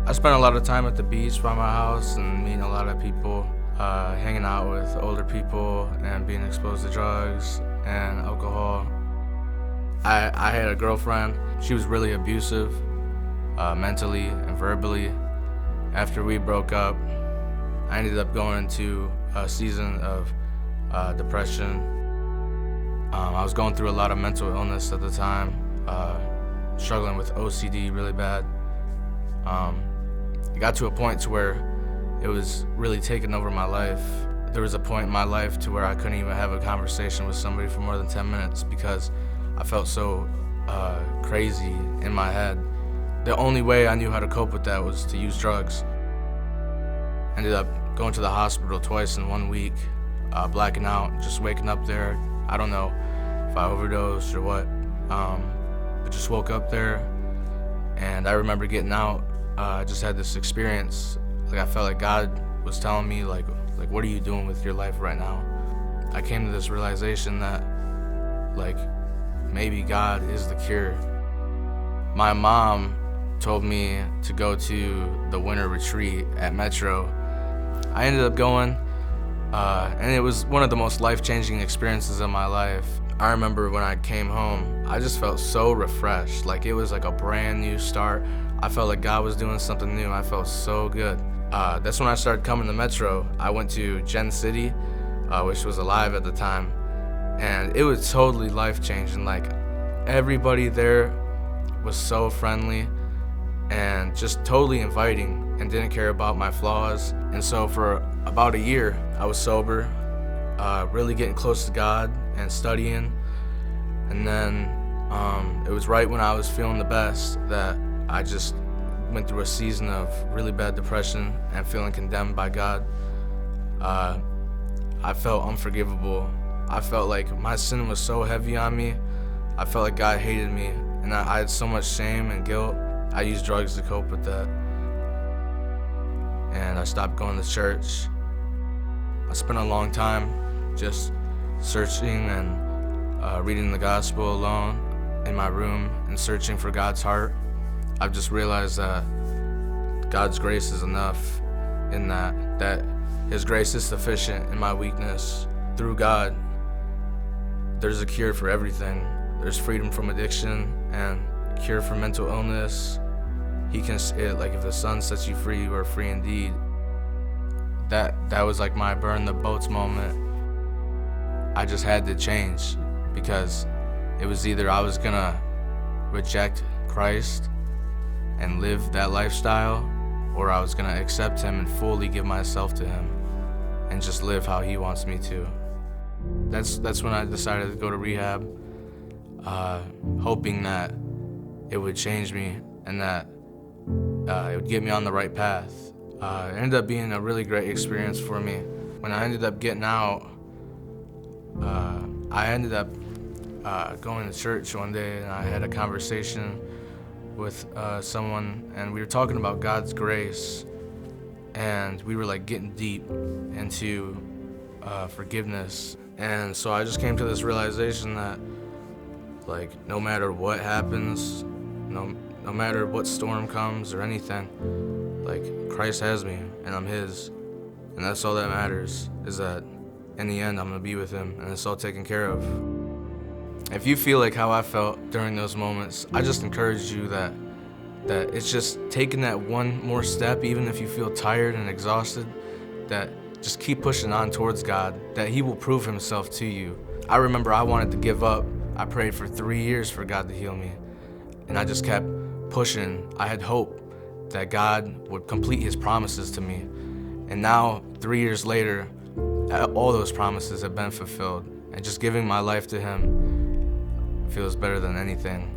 I spent a lot of time at the beach by my house and meeting a lot of people, hanging out with older people and being exposed to drugs and alcohol. I had a girlfriend. She was really abusive, mentally and verbally. After we broke up, I ended up going into a season of depression. I was going through a lot of mental illness at the time, struggling with OCD really bad. It got to a point to where it was really taking over my life. There was a point in my life to where I couldn't even have a conversation with somebody for more than 10 minutes because I felt so crazy in my head. The only way I knew how to cope with that was to use drugs. Ended up going to the hospital twice in 1 week, blacking out, just waking up there. I don't know if I overdosed or what, but just woke up there. And I remember getting out. I just had this experience. Like I felt like God was telling me, like what are you doing with your life right now? I came to this realization that, like, maybe God is the cure. My mom told me to go to the winter retreat at Metro. I ended up going, and it was one of the most life-changing experiences of my life. I remember when I came home, I just felt so refreshed. Like it was like a brand new start. I felt like God was doing something new. I felt so good. That's when I started coming to Metro. I went to Gen City, which was alive at the time, and it was totally life-changing. Like everybody there was so friendly and just totally inviting and didn't care about my flaws. And so for about a year, I was sober, really getting close to God and studying. And then it was right when I was feeling the best that I just went through a season of really bad depression and feeling condemned by God. I felt unforgivable. I felt like my sin was so heavy on me. I felt like God hated me, and I had so much shame and guilt. I used drugs to cope with that. And I stopped going to church. I spent a long time just searching and reading the gospel alone in my room and searching for God's heart. I've just realized that God's grace is enough in that His grace is sufficient in my weakness. Through God, there's a cure for everything. There's freedom from addiction and a cure for mental illness. He can, like, if the Son sets you free, you are free indeed. That was like my burn the boats moment. I just had to change because it was either I was gonna reject Christ and live that lifestyle, or I was gonna accept Him and fully give myself to Him and just live how He wants me to. That's when I decided to go to rehab, hoping that it would change me and that it would get me on the right path. It ended up being a really great experience for me. When I ended up getting out, I ended up going to church one day, and I had a conversation with someone, and we were talking about God's grace, and we were like getting deep into forgiveness. And so I just came to this realization that, like, no matter what happens, no matter what storm comes or anything, like, Christ has me and I'm His, and that's all that matters, is that in the end I'm gonna be with Him and it's all taken care of. If you feel like how I felt during those moments, I just encourage you that it's just taking that one more step, even if you feel tired and exhausted, that just keep pushing on towards God, that He will prove Himself to you. I remember I wanted to give up. I prayed for 3 years for God to heal me, and I just kept pushing. I had hope that God would complete His promises to me, and now 3 years later, all those promises have been fulfilled, and just giving my life to Him feels better than anything.